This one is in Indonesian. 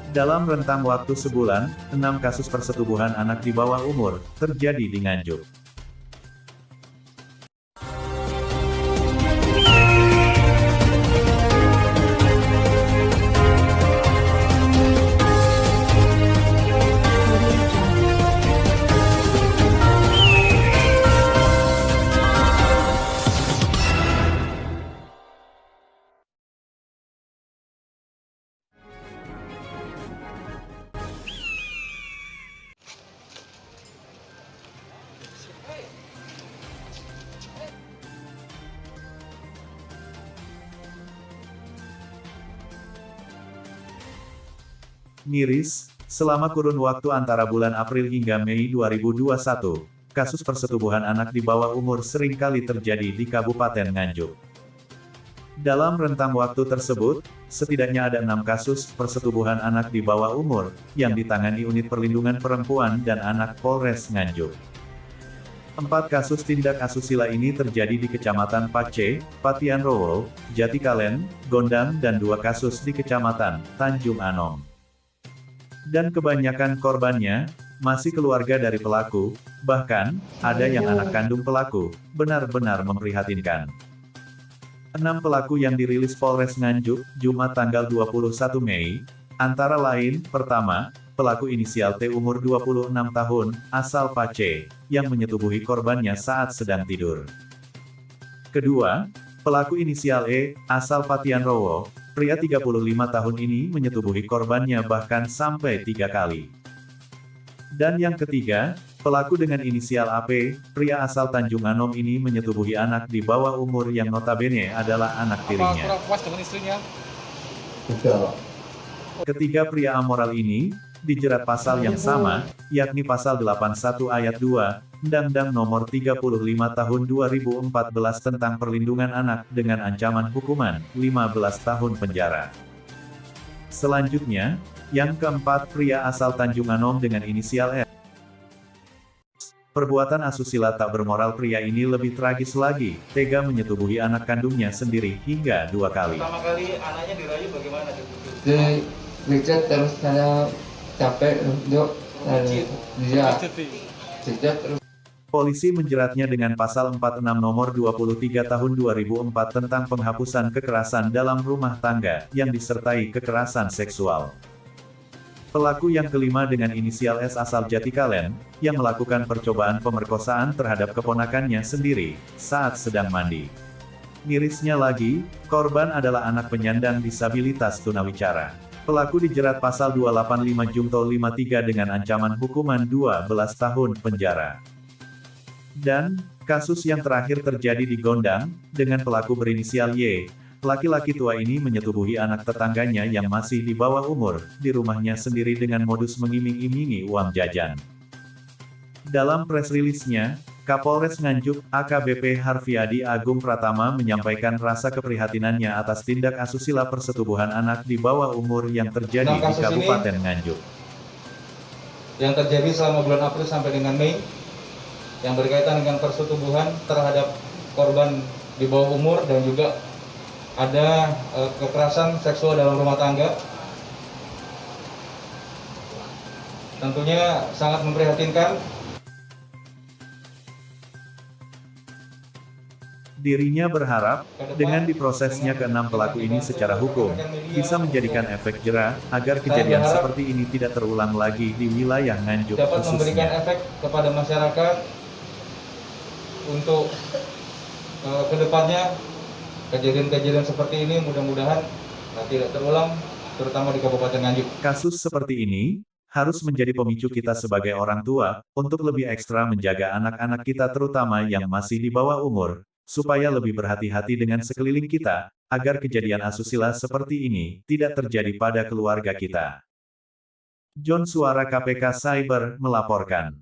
Dalam rentang waktu sebulan, 6 kasus persetubuhan anak di bawah umur terjadi di Nganjuk. Miris, selama kurun waktu antara bulan April hingga Mei 2021, kasus persetubuhan anak di bawah umur seringkali terjadi di Kabupaten Nganjuk. Dalam rentang waktu tersebut, setidaknya ada 6 kasus persetubuhan anak di bawah umur yang ditangani Unit Perlindungan Perempuan dan Anak Polres Nganjuk. 4 kasus tindak asusila ini terjadi di Kecamatan Pace, Patian Rowo, Jatikalen, Gondang dan 2 kasus di Kecamatan Tanjung Anom. Dan kebanyakan korbannya masih keluarga dari pelaku, bahkan ada yang anak kandung pelaku. Benar-benar memprihatinkan. 6 pelaku yang dirilis Polres Nganjuk, Jumat tanggal 21 Mei, antara lain, pertama, pelaku inisial T umur 26 tahun, asal Pace, yang menyetubuhi korbannya saat sedang tidur. Kedua, pelaku inisial E, asal Patian Rowo, pria 35 tahun ini menyetubuhi korbannya bahkan sampai 3 kali. Dan yang ketiga, pelaku dengan inisial AP, pria asal Tanjung Anom ini menyetubuhi anak di bawah umur yang notabene adalah anak tirinya. Kurang puas dengan istrinya? Ketiga pria amoral ini dijerat pasal yang sama, yakni pasal 81 ayat 2, Undang-Undang Nomor 35 Tahun 2014 tentang Perlindungan Anak dengan ancaman hukuman 15 tahun penjara. Selanjutnya, yang keempat pria asal Tanjung Anom dengan inisial S. Perbuatan asusila tak bermoral pria ini lebih tragis lagi, tega menyetubuhi anak kandungnya sendiri hingga 2 kali. Pertama kali anaknya dirayu bagaimana? Dicet terus saya capek yuk dia cecet terus. Polisi menjeratnya dengan pasal 46 nomor 23 tahun 2004 tentang penghapusan kekerasan dalam rumah tangga yang disertai kekerasan seksual. Pelaku yang kelima dengan inisial S asal Jatikalen, yang melakukan percobaan pemerkosaan terhadap keponakannya sendiri saat sedang mandi. Mirisnya lagi, korban adalah anak penyandang disabilitas tunawicara. Pelaku dijerat pasal 285 Junto 53 dengan ancaman hukuman 12 tahun penjara. Dan, kasus yang terakhir terjadi di Gondang, dengan pelaku berinisial Y. Laki-laki tua ini menyetubuhi anak tetangganya yang masih di bawah umur, di rumahnya sendiri dengan modus mengiming-imingi uang jajan. Dalam press release-nya, Kapolres Nganjuk, AKBP Harfiadi Agung Pratama menyampaikan rasa keprihatinannya atas tindak asusila persetubuhan anak di bawah umur yang terjadi di Kabupaten Nganjuk. Yang terjadi selama bulan April sampai dengan Mei, yang berkaitan dengan persetubuhan terhadap korban di bawah umur dan juga ada kekerasan seksual dalam rumah tangga. Tentunya sangat memprihatinkan. Dirinya berharap, dengan diprosesnya ke-6 pelaku ini secara hukum, bisa menjadikan efek jera, agar kejadian seperti ini tidak terulang lagi di wilayah Nganjuk dapat memberikan khususnya. efek kepada masyarakat untuk kedepannya kejadian-kejadian seperti ini mudah-mudahan tidak terulang, terutama di Kabupaten Nganjuk. Kasus seperti ini harus menjadi pemicu kita sebagai orang tua untuk lebih ekstra menjaga anak-anak kita terutama yang masih di bawah umur, supaya lebih berhati-hati dengan sekeliling kita, agar kejadian asusila seperti ini tidak terjadi pada keluarga kita. John Suara KPK Cyber melaporkan.